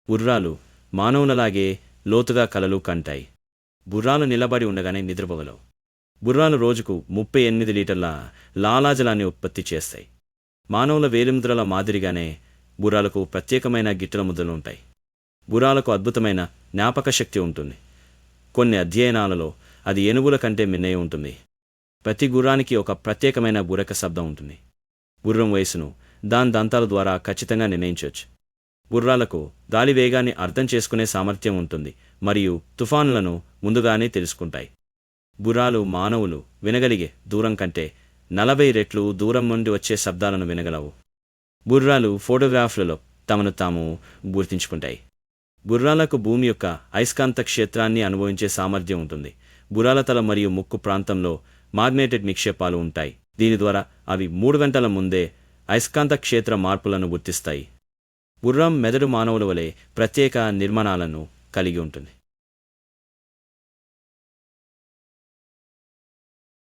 గుర్రాలు మానవులలాగే లోతుగా కలలు కంటాయి. గుర్రాలు నిలబడి ఉండగానే నిద్రపోగలవు. గుర్రాలు రోజుకు 38 లీటర్ల లాలాజలాన్ని ఉత్పత్తి చేస్తాయి. మానవుల వేలిముద్రల మాదిరిగానే గుర్రాలకు ప్రత్యేకమైన గిట్టల ముద్రలు ఉంటాయి. గుర్రాలకు అద్భుతమైన జ్ఞాపక శక్తి ఉంటుంది. కొన్ని అధ్యయనాలలో అది ఏనుగుల కంటే మిన్నై ఉంటుంది. ప్రతి గుర్రానికి ఒక ప్రత్యేకమైన గురక శబ్దం ఉంటుంది. గుర్రం వయసును దాని దంతాల ద్వారా ఖచ్చితంగా నిర్ణయించవచ్చు. గుర్రాలకు గాలి వేగాన్ని అర్థం చేసుకునే సామర్థ్యం ఉంటుంది మరియు తుఫానులను ముందుగానే తెలుసుకుంటాయి. గుర్రాలు మానవులు వినగలిగే దూరం కంటే 40 రెట్లు దూరం నుండి వచ్చే శబ్దాలను వినగలవు. గుర్రాలు ఫోటోగ్రాఫ్లలో తమను తాము గుర్తించుకుంటాయి. గుర్రాలకు భూమి యొక్క అయస్కాంత క్షేత్రాన్ని అనుభవించే సామర్థ్యం ఉంటుంది. గుర్రాల తల మరియు ముక్కు ప్రాంతంలో మాగ్నెటిక్ నిక్షేపాలు ఉంటాయి. దీని ద్వారా అవి 3 గంటల ముందే అయస్కాంత క్షేత్ర మార్పులను గుర్తిస్తాయి. గుర్రం మెదడు మానవుల వలె ప్రత్యేక నిర్మాణాలను కలిగి ఉంటుంది.